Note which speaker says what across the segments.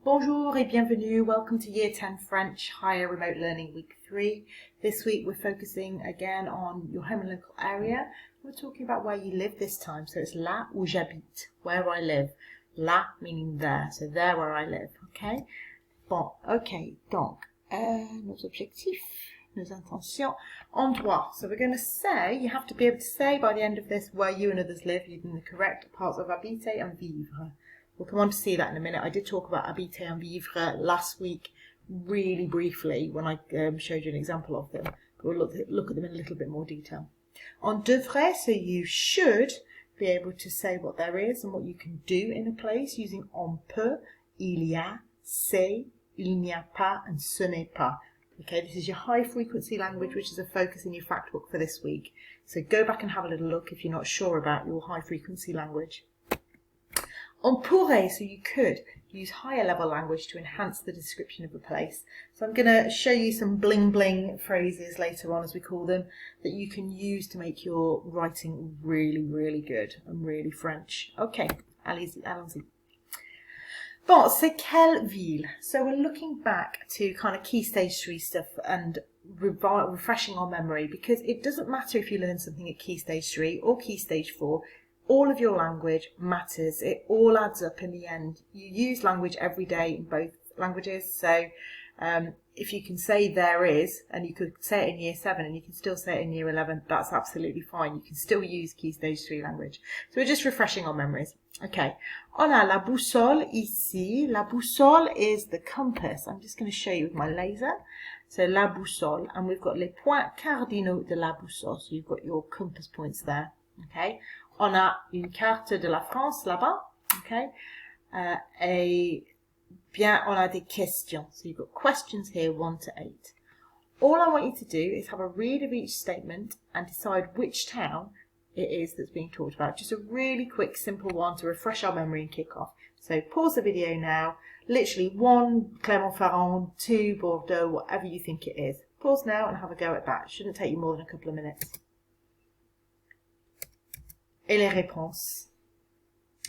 Speaker 1: Bonjour et bienvenue. Welcome to Year 10 French Higher Remote Learning Week 3. This week we're focusing again on your home and local area. We're talking about where you live this time. So it's là où j'habite, where I live. Là meaning there, so there where I live. Okay? Bon, ok. Donc, nos objectifs, nos intentions, endroit. So we're going to say, you have to be able to say by the end of this where you and others live using the correct parts of habiter and vivre. We'll come on to see that in a minute. I did talk about habiter and vivre last week really briefly when I showed you an example of them. But we'll look at them in a little bit more detail. On devrait, so you should be able to say what there is and what you can do in a place using on peut, il y a, c'est, il n'y a pas, and ce n'est pas. Okay, this is your high frequency language, which is a focus in your fact book for this week. So go back and have a little look if you're not sure about your high frequency language. On pourrait, so you could use higher level language to enhance the description of a place. So I'm going to show you some bling bling phrases later on, as we call them, that you can use to make your writing really, really good and really French. Okay, allons-y. Bon, c'est quelle ville? So we're looking back to kind of key stage 3 stuff and refreshing our memory, because it doesn't matter if you learn something at key stage 3 or key stage 4. All of your language matters. It all adds up in the end. You use language every day in both languages. So if you can say there is, and you could say it in year 7 and you can still say it in year 11, that's absolutely fine. You can still use key stage 3 language. So we're just refreshing our memories. Okay. On a la boussole ici. La boussole is the compass. I'm just going to show you with my laser. So la boussole. And we've got les points cardinaux de la boussole. So you've got your compass points there. Okay. On a une carte de la France là-bas, okay? Et bien, on a des questions. So you've got questions here, 1 to 8. All I want you to do is have a read of each statement and decide which town it is that's being talked about. Just a really quick, simple one to refresh our memory and kick off. So pause the video now. Literally 1, Clermont-Ferrand, 2, Bordeaux, whatever you think it is. Pause now and have a go at that. It shouldn't take you more than a couple of minutes. Et les réponses.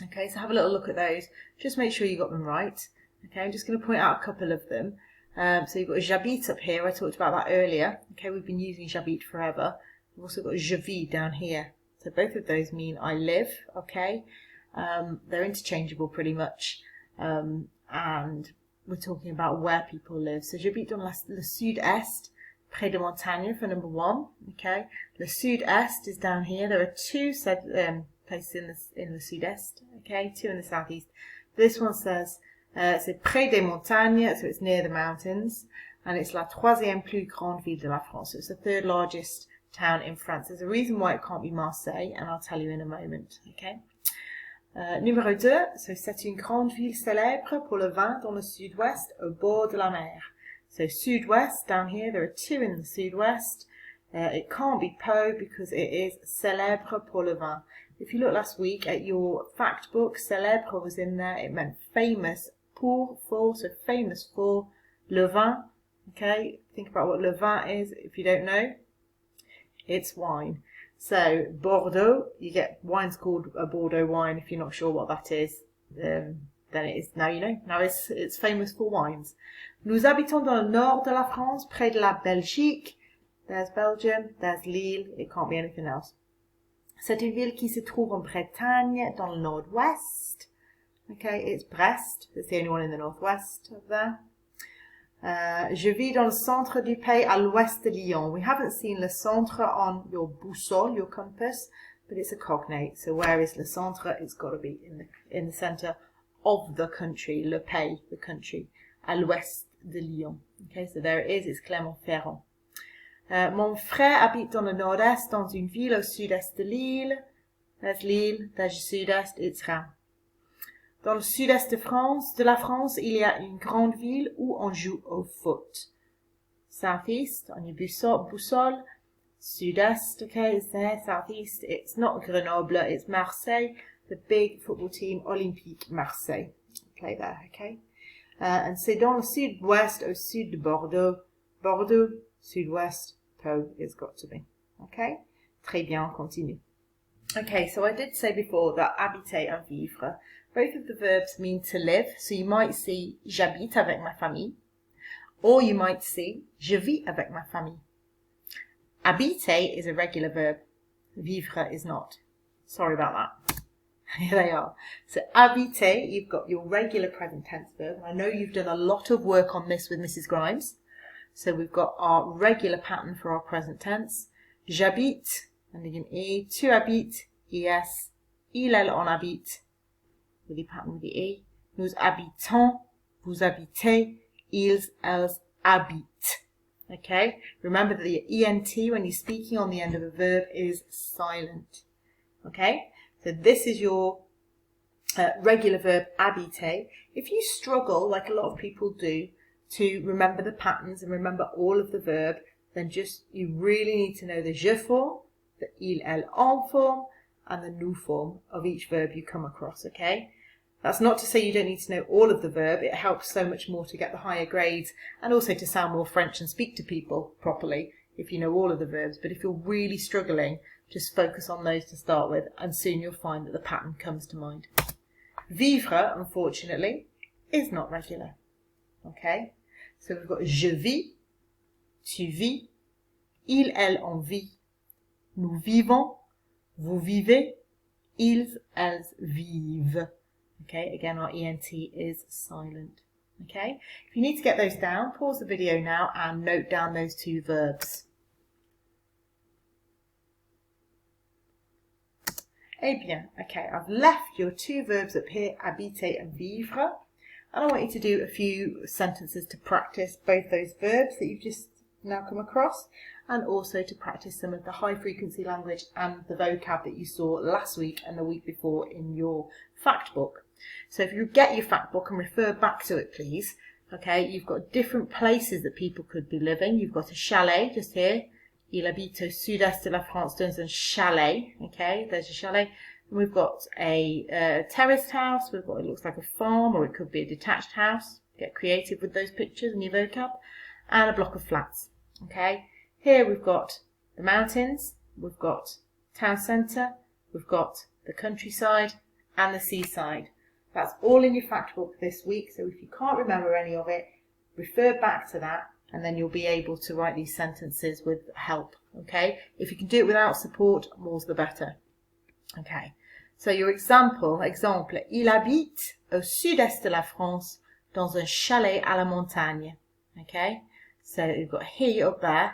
Speaker 1: Okay, so have a little look at those. Just make sure you got them right. Okay, I'm just going to point out a couple of them. So you've got j'habite up here. I talked about that earlier. Okay, we've been using j'habite forever. We've also got je vis down here. So both of those mean I live. Okay, they're interchangeable pretty much. And we're talking about where people live. So j'habite dans le sud-est. Près de montagne for number 1. Okay, le sud-est is down here. There are 2 places in the sud-est. Okay, 2 in the southeast. This one says c'est près des montagnes, so it's near the mountains, and it's la 3e plus grande ville de la France. So it's the 3rd largest town in France. There's a reason why it can't be Marseille, and I'll tell you in a moment. Okay. Numéro 2, so c'est une grande ville célèbre pour le vin dans le sud-ouest au bord de la mer. So sud-west down here, there are 2 in the sud-west. It can't be Pau because it is célèbre pour le vin. If you look last week at your fact book, célèbre was in there. It meant famous pour, so famous for. Le vin, okay, think about what le vin is if you don't know. It's wine. So Bordeaux, you get wines called a Bordeaux wine. If you're not sure what that is, then it is, now you know. Now it's famous for wines. Nous habitons dans le nord de la France, près de la Belgique. There's Belgium, there's Lille, it can't be anything else. C'est une ville qui se trouve en Bretagne, dans le nord-ouest. Okay, it's Brest, it's the only one in the northwest of there. Je vis dans le centre du pays, à l'ouest de Lyon. We haven't seen le centre on your boussole, your compass, but it's a cognate. So where is le centre? It's got to be in the center of the country, le pays, the country, à l'ouest de Lyon. Okay, so there it is, it's Clermont-Ferrand. Mon frère habite dans le nord-est, dans une ville au sud-est de Lille. There's Lille, there's le sud-est, it's Reims. Dans le sud-est de la France, il y a une grande ville où on joue au foot. Southeast, on your boussole. Sud-est, okay, it's there. Southeast, it's not Grenoble, it's Marseille, the big football team, Olympique Marseille. Play there, okay? And c'est dans le sud-ouest, au sud de Bordeaux. Bordeaux, sud-ouest, Pau, it's got to be. Okay? Très bien, on continue. Okay, so I did say before that habiter and vivre Both of the verbs mean to live. So you might see j'habite avec ma famille, or you might see je vis avec ma famille. Habiter is a regular verb. Vivre is not. Sorry about that. Here they are. So habiter, you've got your regular present tense verb. I know you've done a lot of work on this with Mrs. Grimes. So we've got our regular pattern for our present tense. J'habite, ending in E. Tu habites, ES. Il, elle, on habite, with the pattern with the E. Nous habitons, vous habitez, ils, elles habitent. Okay? Remember that the ENT when you're speaking on the end of a verb is silent. Okay? So this is your regular verb habiter. If you struggle, like a lot of people do, to remember the patterns and remember all of the verb, then you really need to know the je form, the il, elle, on form, and the nous form of each verb you come across, okay? That's not to say you don't need to know all of the verb. It helps so much more to get the higher grades and also to sound more French and speak to people properly if you know all of the verbs. But if you're really struggling, just focus on those to start with, and soon you'll find that the pattern comes to mind. Vivre, unfortunately, is not regular. Okay? So we've got je vis, tu vis, il, elle, on vit, nous vivons, vous vivez, ils, elles vivent. Okay, again our ENT is silent. Okay, if you need to get those down, pause the video now and note down those two verbs. Eh bien, okay, I've left your two verbs up here, habiter and vivre, and I want you to do a few sentences to practice both those verbs that you've just now come across, and also to practice some of the high frequency language and the vocab that you saw last week and the week before in your fact book. So if you get your fact book and refer back to it, please. Okay, you've got different places that people could be living. You've got a chalet just here. Il habite au sud-est de la France dans un chalet. Okay, there's a chalet. And we've got a terraced house. We've got, it looks like a farm, or it could be a detached house. Get creative with those pictures and your vocab. And a block of flats. Okay, here we've got the mountains. We've got town centre. We've got the countryside and the seaside. That's all in your fact book this week, so if you can't remember any of it, refer back to that, and then you'll be able to write these sentences with help, okay? If you can do it without support, more's the better. Okay, so your exemple, il habite au sud-est de la France, dans un chalet à la montagne, okay? So you've got here up there,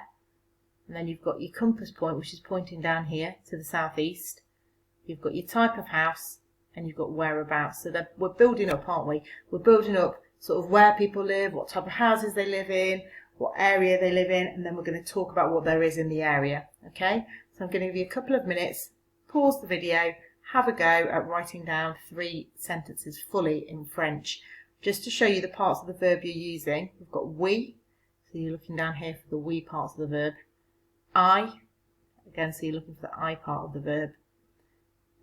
Speaker 1: and then you've got your compass point, which is pointing down here to the southeast. You've got your type of house, and you've got whereabouts. So that we're building up, aren't we? We're building up sort of where people live, what type of houses they live in, what area they live in, and then we're going to talk about what there is in the area. Okay? So I'm going to give you a couple of minutes, pause the video, have a go at writing down 3 sentences fully in French, just to show you the parts of the verb you're using. We've got we, so you're looking down here for the we parts of the verb. I, again, so you're looking for the I part of the verb.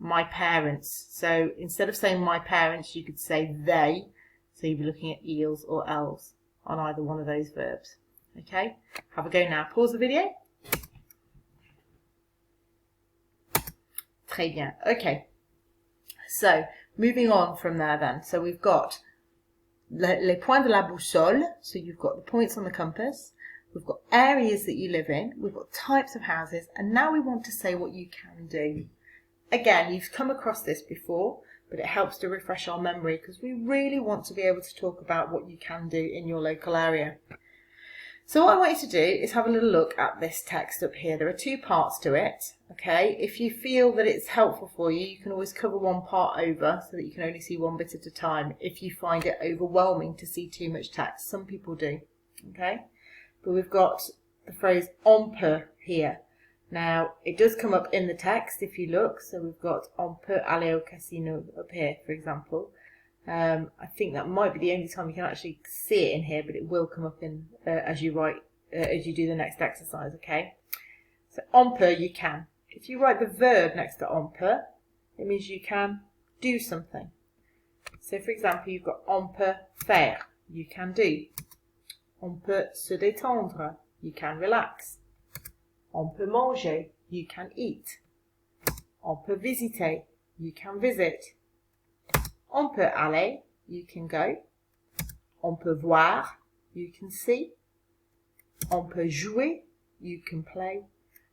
Speaker 1: My parents. So instead of saying my parents, you could say they. So you'd be looking at ils or elles on either one of those verbs. Okay, have a go now. Pause the video. Très bien. Okay, so moving on from there then. So we've got les points de la boussole. So you've got the points on the compass. We've got areas that you live in. We've got types of houses. And now we want to say what you can do. Again, you've come across this before, but it helps to refresh our memory because we really want to be able to talk about what you can do in your local area. So what I want you to do is have a little look at this text up here. There are 2 parts to it, okay? If you feel that it's helpful for you, you can always cover one part over so that you can only see one bit at a time if you find it overwhelming to see too much text. Some people do, okay? But we've got the phrase on peut here. Now, it does come up in the text if you look. So we've got on peut aller au casino up here, for example. I think that might be the only time you can actually see it in here, but it will come up in as you write, as you do the next exercise, okay? So on peut, you can. If you write the verb next to on peut, it means you can do something. So for example, you've got on peut faire, you can do. On peut se détendre, you can relax. On peut manger, you can eat. On peut visiter, you can visit. On peut aller, you can go. On peut voir, you can see. On peut jouer, you can play.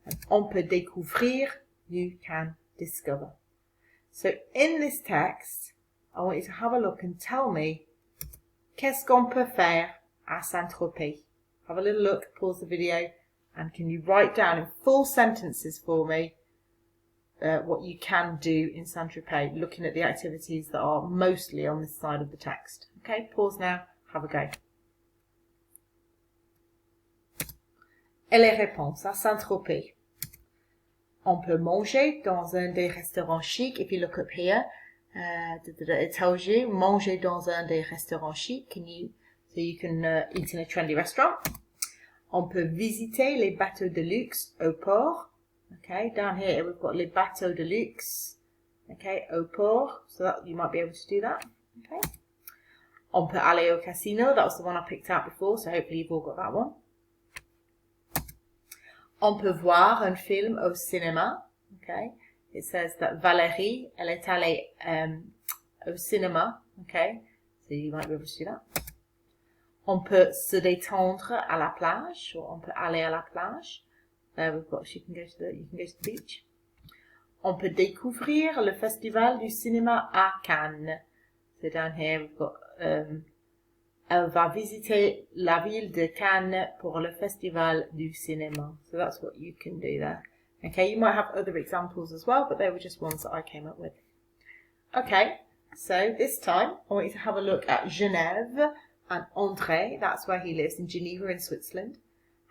Speaker 1: And on peut découvrir, you can discover. So in this text, I want you to have a look and tell me, qu'est-ce qu'on peut faire à Saint-Tropez? Have a little look, pause the video, and can you write down in full sentences for me what you can do in Saint-Tropez, looking at the activities that are mostly on this side of the text. Okay, pause now, have a go. Et les réponses à Saint-Tropez. On peut manger dans un des restaurants chics. If you look up here, it tells you manger dans un des restaurants chics. So you can eat in a trendy restaurant. On peut visiter les bateaux de luxe au port. Okay, down here we've got les bateaux de luxe. Okay, au port. So that you might be able to do that. Okay. On peut aller au casino. That was the one I picked out before, so hopefully you've all got that one. On peut voir un film au cinéma. Okay, it says that Valérie, elle est allée au cinéma. Okay, so you might be able to do that. On peut se détendre à la plage, or on peut aller à la plage. We've got you can go to the beach. On peut découvrir le festival du cinéma à Cannes. So down here we've got elle va visiter la ville de Cannes pour le festival du cinéma. So that's what you can do there. Okay, you might have other examples as well, but they were just ones that I came up with. Okay, so this time I want you to have a look at Genève and André. That's where he lives, in Geneva in Switzerland.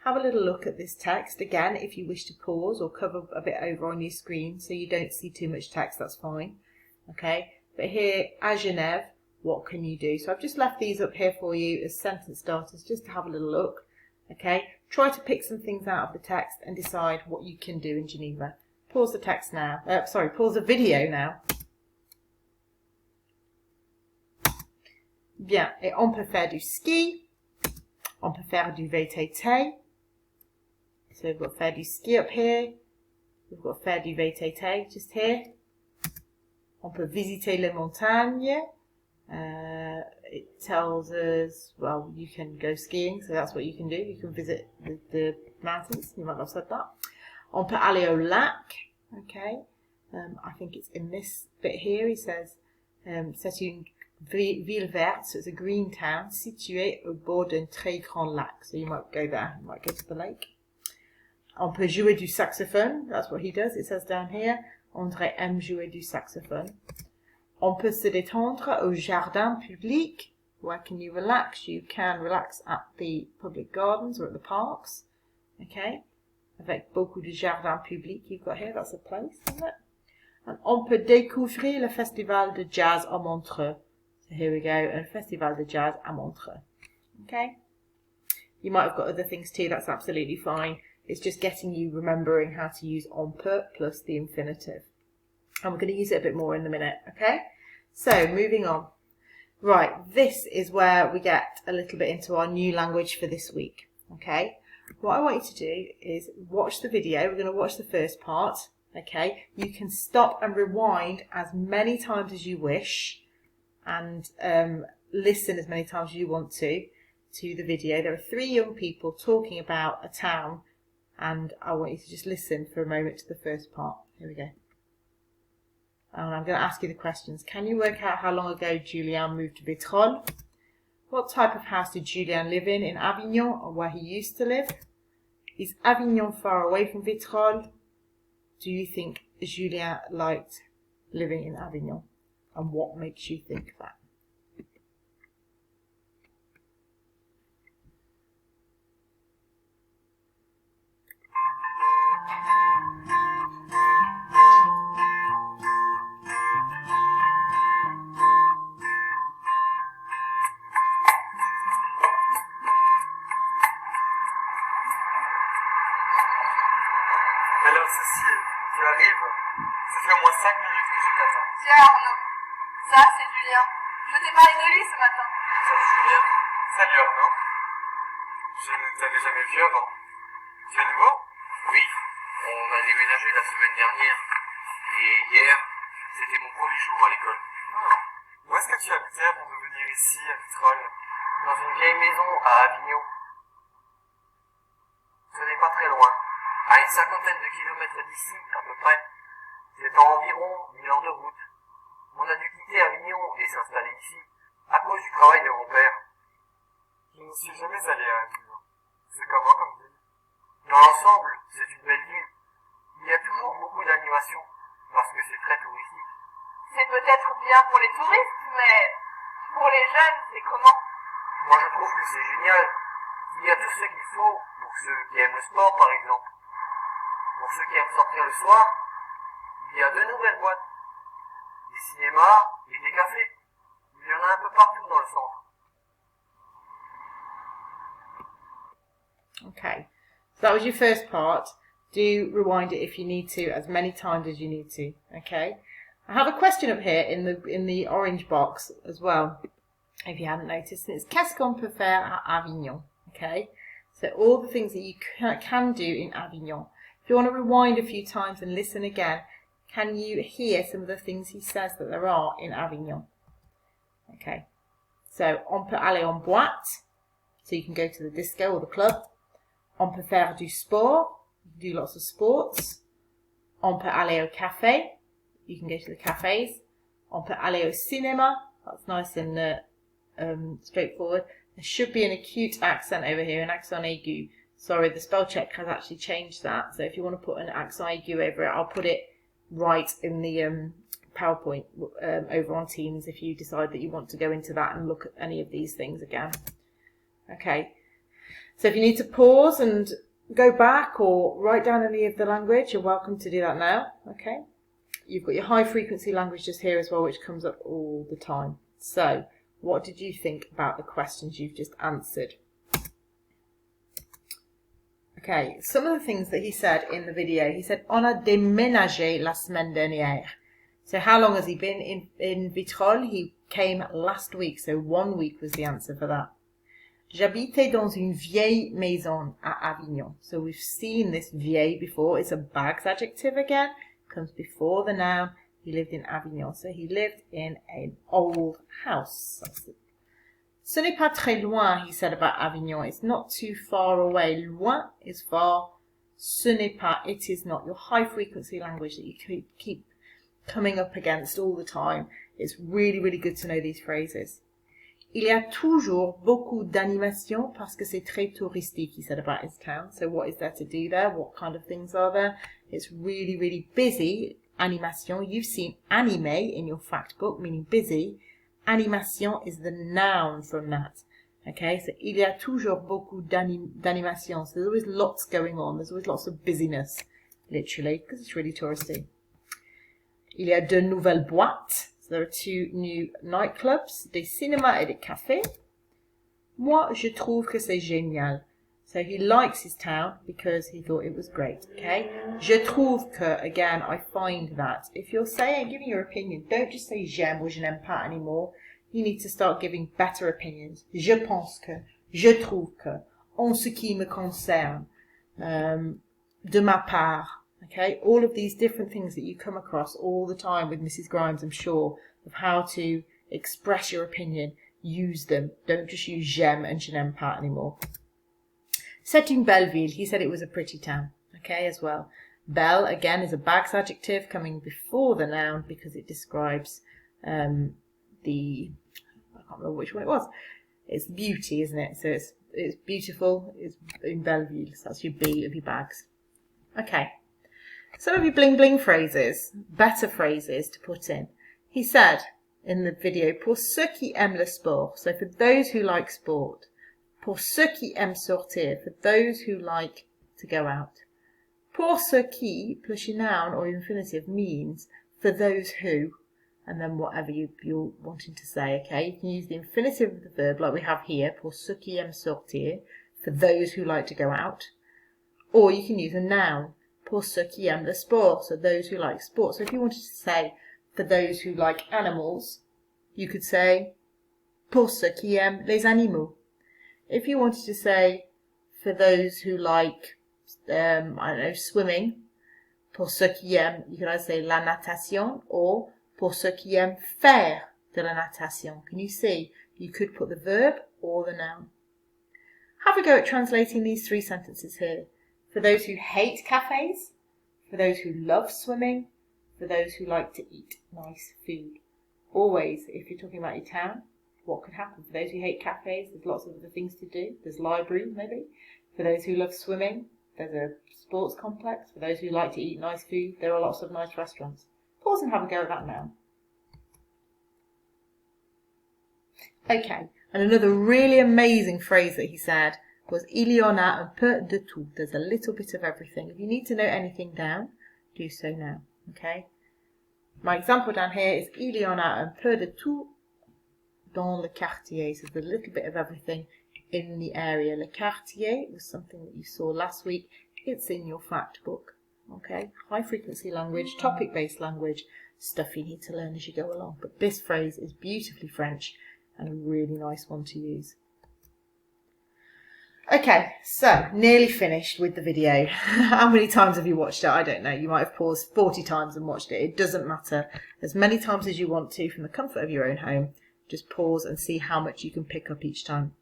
Speaker 1: Have a little look at this text. Again, if you wish to pause or cover a bit over on your screen so you don't see too much text, that's fine. Okay, but here, at Genève, what can you do? So I've just left these up here for you as sentence starters just to have a little look. Okay, try to pick some things out of the text and decide what you can do in Geneva. Pause the text now. Pause the video now. Bien, et on peut faire du ski. On peut faire du VTT. So we've got faire du ski up here. We've got faire du VTT just here. On peut visiter les montagnes. It tells us, well, you can go skiing, so that's what you can do. You can visit the mountains. You might not have said that. On peut aller au lac. Okay. I think it's in this bit here. He says, c'est une ville verte, so it's a green town située au bord d'un très grand lac. So you might go there. You might go to the lake. On peut jouer du saxophone. That's what he does. It says down here, André aime jouer du saxophone. On peut se détendre au jardin public. Where can you relax? You can relax at the public gardens or at the parks. Okay. Avec beaucoup de jardins publics you've got here. That's a place, isn't it? And on peut découvrir le festival de jazz à Montreux. So here we go. A festival de jazz à Montreux. Okay. You might have got other things too. That's absolutely fine. It's just getting you remembering how to use on peut plus the infinitive. And we're going to use it a bit more in a minute, okay? So, moving on. Right, this is where we get a little bit into our new language for this week, okay? What I want you to do is watch the video. We're going to watch the first part, okay? You can stop and rewind as many times as you wish and listen as many times as you want to the video. There are 3 young people talking about a town, and I want you to just listen for a moment to the first part. Here we go. And I'm going to ask you the questions. Can you work out how long ago Julien moved to Vitrolles? What type of house did Julien live in Avignon, or where he used to live? Is Avignon far away from Vitrolles? Do you think Julien liked living in Avignon? And what makes you think that?
Speaker 2: Alors Cécile, tu arrives? Ça fait au moins 5 minutes que je t'attends.
Speaker 3: Tiens Arnaud, ça c'est Julien. Je t'ai parlé de lui ce matin.
Speaker 2: Salut Julien. Salut Arnaud. Je ne t'avais jamais vu avant. Tu es nouveau? Oui, on a déménagé la semaine dernière. Et hier, c'était mon premier jour à l'école. Où est-ce que tu habitais avant de venir ici, à Vitrolles?
Speaker 4: Dans une vieille maison à Avignon. Ce n'est pas très loin, à une cinquantaine de kilomètres d'ici, à peu près. C'est environ 1000 ans de route. On a dû quitter Avignon et s'installer ici, à cause du travail de mon père.
Speaker 2: Je ne suis jamais allé à Avignon. C'est comment comme ville?
Speaker 4: Dans l'ensemble, c'est une belle ville. Il y a toujours beaucoup d'animations, parce que c'est très touristique.
Speaker 3: C'est peut-être bien pour les touristes, mais pour les jeunes, c'est comment?
Speaker 4: Moi je trouve que c'est génial. Il y a tout ce qu'il faut pour ceux qui aiment le sport par exemple. Pour ceux qui aiment sortir le soir, il y a 2 nouvelles boîtes. Des cinémas et des cafés. Il y en a un peu partout dans le centre.
Speaker 1: Okay, so that was your first part. Do rewind it if you need to, as many times as you need to. Okay, I have a question up here in the orange box as well, if you hadn't noticed, and it's qu'est-ce qu'on peut faire à Avignon? Okay, so all the things that you can do in Avignon. If you want to rewind a few times and listen again, can you hear some of the things he says that there are in Avignon? Okay, so on peut aller en boîte, so you can go to the disco or the club. On peut faire du sport, you can do lots of sports. On peut aller au café, you can go to the cafes. On peut aller au cinéma, that's nice and straightforward. There should be an acute accent over here, an accent aigu. Sorry, the spell check has actually changed that. So if you want to put an accent aigu over it, I'll put it right in the PowerPoint over on Teams if you decide that you want to go into that and look at any of these things again. Okay, so if you need to pause and go back or write down any of the language, you're welcome to do that now. Okay, you've got your high frequency language just here as well, which comes up all the time. So what did you think about the questions you've just answered? Okay, some of the things that he said in the video, he said, on a déménagé la semaine dernière. So how long has he been in Vitrolles? He came last week, so 1 week was the answer for that. J'habitais dans une vieille maison à Avignon. So we've seen this vieille before. It's a bags adjective again. Comes before the noun. He lived in Avignon. So he lived in an old house. Ce n'est pas très loin, he said about Avignon. It's not too far away. Loin is far. Ce n'est pas, it is not. Your high frequency language that you keep coming up against all the time. It's really, really good to know these phrases. Il y a toujours beaucoup d'animation parce que c'est très touristique, he said about his town. So what is there to do there? What kind of things are there? It's really, really busy. Animation. You've seen anime in your fact book, meaning busy. Animation is the noun from that. Okay, so il y a toujours beaucoup d'animation. So there's always lots going on. There's always lots of busyness, literally, because it's really touristy. Il y a 2 nouvelles boîtes. So there are 2 new nightclubs, des cinémas et des cafés. Moi, je trouve que c'est génial. So he likes his town because he thought it was great. Okay. Je trouve que, again, I find that. If you're giving your opinion, don't just say j'aime or je n'aime pas anymore. You need to start giving better opinions. Je pense que, je trouve que, en ce qui me concerne, de ma part. Okay, all of these different things that you come across all the time with Mrs. Grimes, I'm sure, of how to express your opinion. Use them. Don't just use j'aime and je n'aime pas anymore. C'est une belle ville. He said it was a pretty town. Okay, as well. Belle, again, is a bags adjective coming before the noun because it describes I can't remember which one it was. It's beauty, isn't it? So it's beautiful. It's une belle ville. So that's your B of your bags. Okay. Some of your bling bling phrases, better phrases to put in. He said in the video, pour ceux qui aiment le sport. So for those who like sport. Pour ceux qui aiment sortir, for those who like to go out. Pour ceux qui, plus your noun or your infinitive, means for those who, and then whatever you're wanting to say, okay? You can use the infinitive of the verb like we have here, pour ceux qui aiment sortir, for those who like to go out. Or you can use a noun, pour ceux qui aiment le sport, so those who like sport. So if you wanted to say for those who like animals, you could say pour ceux qui aiment les animaux. If you wanted to say for those who like, I don't know, swimming, pour ceux qui aiment, you could either say la natation or pour ceux qui aiment faire de la natation. Can you see? You could put the verb or the noun. Have a go at translating these 3 sentences here. For those who hate cafes, for those who love swimming, for those who like to eat nice food. Always, if you're talking about your town, what could happen? For those who hate cafes, there's lots of other things to do. There's libraries, maybe. For those who love swimming, there's a sports complex. For those who like to eat nice food, there are lots of nice restaurants. Pause and have a go at that now. Okay, and another really amazing phrase that he said was il y en a un peu de tout. There's a little bit of everything. If you need to note anything down, do so now. Okay? My example down here is il y en a un peu de tout dans le quartier. So there's a little bit of everything in the area. Le quartier was something that you saw last week. It's in your fact book. Okay? High frequency language, topic based language, stuff you need to learn as you go along. But this phrase is beautifully French and a really nice one to use. Okay, so nearly finished with the video. How many times have you watched it? I don't know. You might have paused 40 times and watched it. It doesn't matter. As many times as you want to from the comfort of your own home. Just pause and see how much you can pick up each time.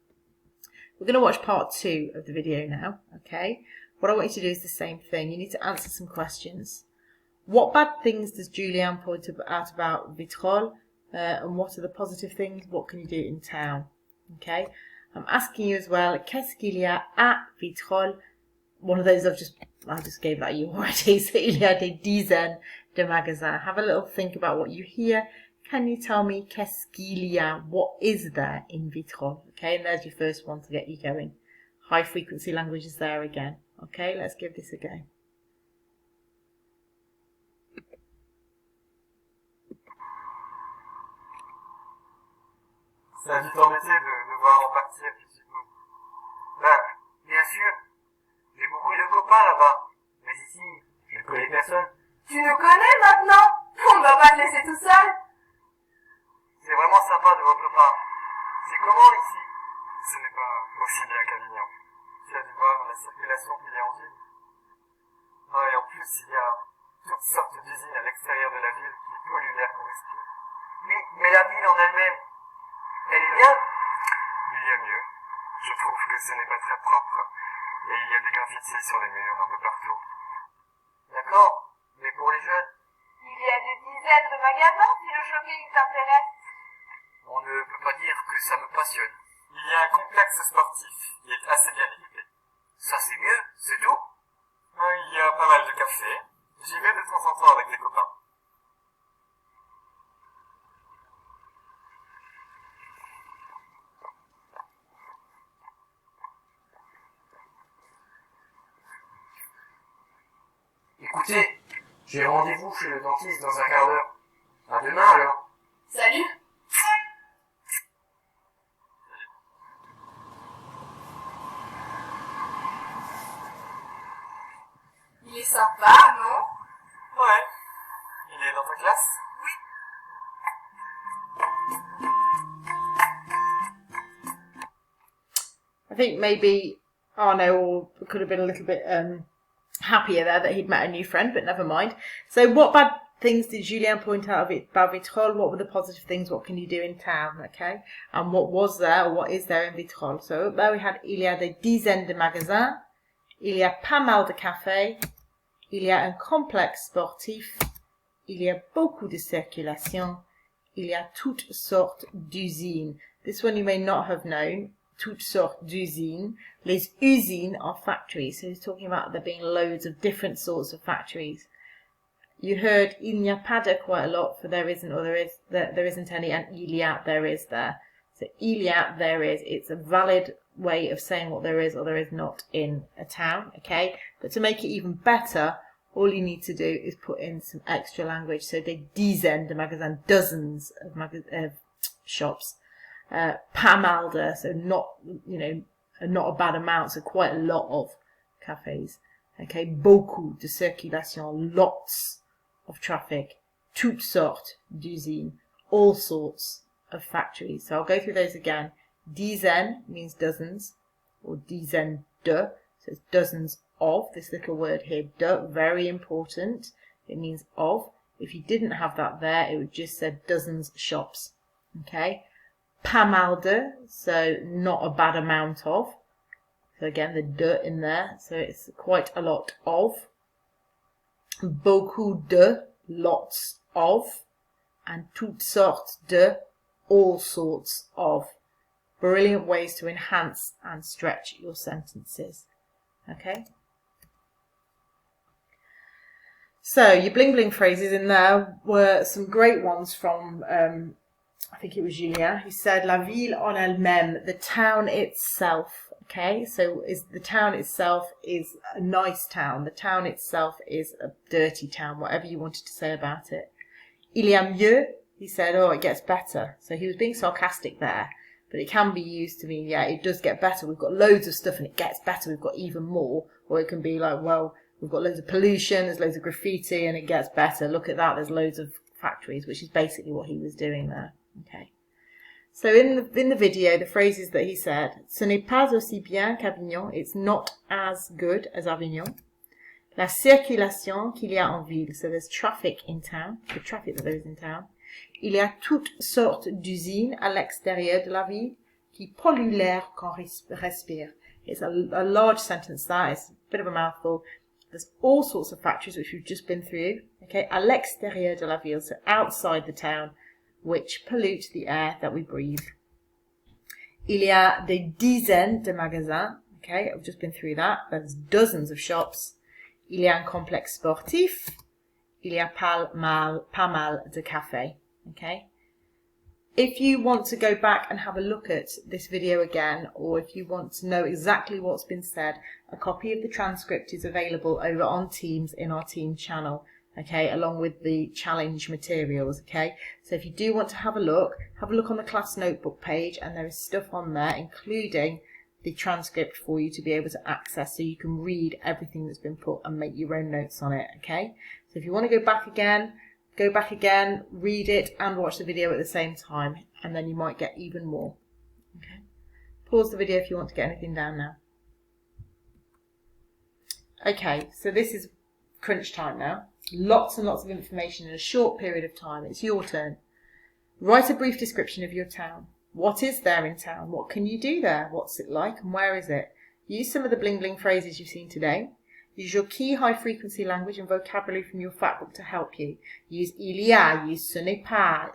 Speaker 1: We're going to watch part 2 of the video now, okay? What I want you to do is the same thing. You need to answer some questions. What bad things does Julien point out about Vitrolles? And what are the positive things? What can you do in town? Okay? I'm asking you as well, qu'est-ce qu'il y a à Vitrolles? One of those I just gave that you already. So il y a des dizaines de magasins. Have a little think about what you hear. Can you tell me qu'est-ce qu'il y a? What is there in Vitrolles? Okay, and there's your first one to get you going. High frequency language is there again. Okay, let's give this a go.
Speaker 2: C'est un vite embêté de voir en partie un petit peu. Ben, bien sûr, j'ai beaucoup de copains là-bas. Mais ici, je ne connais personne.
Speaker 3: Tu nous connais maintenant? On ne va pas te laisser tout seul.
Speaker 2: C'est vraiment sympa de votre part. C'est comment ici? Ce n'est pas aussi bien qu'Avignon. Tu as dû voir la circulation qu'il y a en ville. Ah, et en plus, il y a toutes sortes d'usines à l'extérieur de la ville qui polluent l'air qu'on respire. Oui, mais la ville en elle-même, elle est bien. Il y a mieux. Je trouve que ce n'est pas très propre. Et il y a des graffitis sur les murs un peu partout. D'accord, mais pour les jeunes,
Speaker 3: Il y a des dizaines de magasins si le shopping t'intéresse.
Speaker 2: on ne peut pas dire que ça me passionne. Il y a un complexe sportif qui est assez bien équipé. Ça c'est mieux, c'est tout. Il y a pas mal de cafés. J'y vais de temps en temps avec des copains. Écoutez, j'ai rendez-vous chez le dentiste dans un quart d'heure. À demain alors.
Speaker 3: Salut. Il est sympa, non?
Speaker 2: Ouais. Il est dans ta classe?
Speaker 1: I think maybe Arno could have been a little bit happier there that he'd met a new friend, but never mind. So what bad things did Julien point out about Vitrolles? What were the positive things? What can you do in town? Okay, and what was there or what is there in Vitrolles? So there we had il y a des dizaines de magasins, il y a pas mal de cafés, il y a un complexe sportif, il y a beaucoup de circulation, il y a toutes sortes d'usines. This one you may not have known. Toutes sortes d'usines. Les usines are factories. So he's talking about there being loads of different sorts of factories. You heard il n'y a pas de quite a lot, for there isn't or there isn't any, and il y a, there is there. So il y a, there is. It's a valid way of saying what there is or there is not in a town, okay? But to make it even better, all you need to do is put in some extra language. So des dizaines de magasins, dozens of shops. Pas mal de, so not, not a bad amount, so quite a lot of cafes. Okay, beaucoup de circulation, lots of traffic. Toutes sortes d'usines, all sorts of factories. So I'll go through those again. Dizaines means dozens, or dizaines de, so it's dozens of. This little word here, de, very important. It means of. If you didn't have that there, it would just say dozens shops. Okay. Pas mal de, so not a bad amount of. So again, the de in there, so it's quite a lot of. Beaucoup de, lots of. And toutes sortes de, all sorts of. Brilliant ways to enhance and stretch your sentences. Okay. So your bling bling phrases in there were some great ones from, I think it was Julien, who said, la ville en elle-même, the town itself. Okay, so the town itself is a nice town. The town itself is a dirty town, whatever you wanted to say about it. Il y a mieux, he said, oh, it gets better. So he was being sarcastic there, but it can be used to mean, yeah, it does get better. We've got loads of stuff and it gets better. We've got even more. Or it can be like, well, we've got loads of pollution, there's loads of graffiti and it gets better. Look at that, there's loads of factories, which is basically what he was doing there. Okay. So in the video, the phrases that he said, ce n'est pas aussi bien qu'Avignon, it's not as good as Avignon. La circulation qu'il y a en ville, so there's traffic in town, the traffic that there is in town. Il y a toutes sortes d'usines à l'extérieur de la ville qui polluent l'air qu'on respire. It's a large sentence that, it's a bit of a mouthful. There's all sorts of factories which we've just been through, okay, à l'extérieur de la ville, so outside the town, which pollute the air that we breathe. Il y a des dizaines de magasins, okay, I've just been through that. There's dozens of shops. Il y a un complexe sportif. Il y a pas mal de cafés, okay. If you want to go back and have a look at this video again, or if you want to know exactly what's been said, a copy of the transcript is available over on Teams in our Team channel, okay, along with the challenge materials, okay. So if you do want to have a look on the class notebook page, and there is stuff on there, including the transcript for you to be able to access, so you can read everything that's been put and make your own notes on it, okay. So if you want to go back again, read it and watch the video at the same time, and then you might get even more. Okay. Pause the video if you want to get anything down now. Okay, so this is crunch time now. Lots and lots of information in a short period of time. It's your turn. Write a brief description of your town. What is there in town? What can you do there? What's it like and where is it? Use some of the bling bling phrases you've seen today. Use your key high-frequency language and vocabulary from your fact book to help you. Use il y a, use ce n'est pas,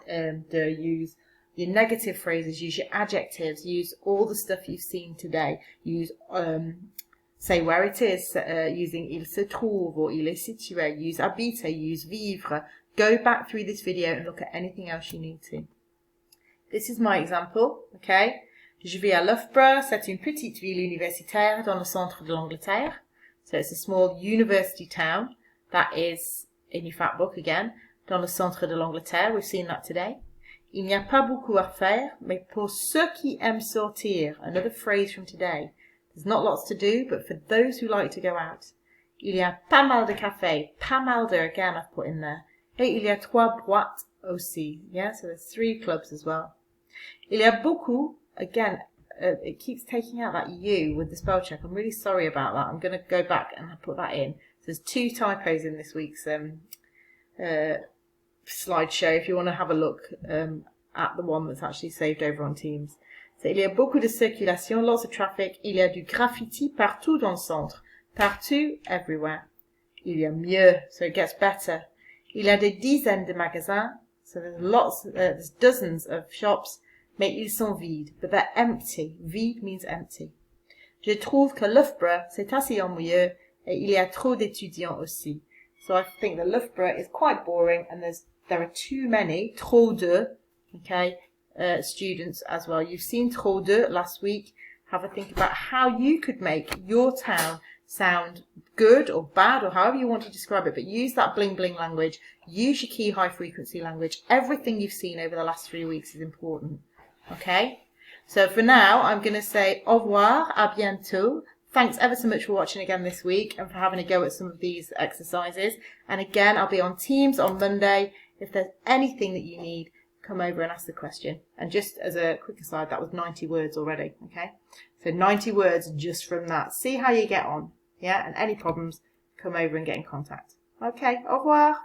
Speaker 1: use your negative phrases, use your adjectives, use all the stuff you've seen today. Use say where it is, using il se trouve or il est situé. Use habiter, use vivre. Go back through this video and look at anything else you need to. This is my example, okay? Je vis à Loughborough, c'est une petite ville universitaire dans le centre de l'Angleterre. So it's a small university town that is in your fact book again, dans le centre de l'Angleterre. We've seen that today. Il n'y a pas beaucoup à faire, mais pour ceux qui aiment sortir, another phrase from today. There's not lots to do, but for those who like to go out. Il y a pas mal de cafés, pas mal de, again I've put in there. Et il y a 3 boîtes aussi, yeah, so there's 3 clubs as well. Il y a beaucoup, again, it keeps taking out that U with the spell check. I'm really sorry about that. I'm going to go back and put that in. So there's 2 typos in this week's slideshow if you want to have a look at the one that's actually saved over on Teams. So, il y a beaucoup de circulation, lots of traffic. Il y a du graffiti partout dans le centre. Partout, everywhere. Il y a mieux, so it gets better. Il y a des dizaines de magasins. So there's dozens of shops. Mais ils sont vides, but they're empty. Vide means empty. Je trouve que Loughborough, c'est assez ennuyeux, et il y a trop d'étudiants aussi. So I think that Loughborough is quite boring, and there are too many, trop de, okay, students as well. You've seen trop de last week. Have a think about how you could make your town sound good or bad, or however you want to describe it, but use that bling bling language. Use your key high frequency language. Everything you've seen over the last 3 weeks is important. Okay, so for now, I'm going to say au revoir, à bientôt. Thanks ever so much for watching again this week and for having a go at some of these exercises. And again, I'll be on Teams on Monday. If there's anything that you need, come over and ask the question. And just as a quick aside, that was 90 words already, okay? So 90 words just from that. See how you get on, yeah? And any problems, come over and get in contact. Okay, au revoir.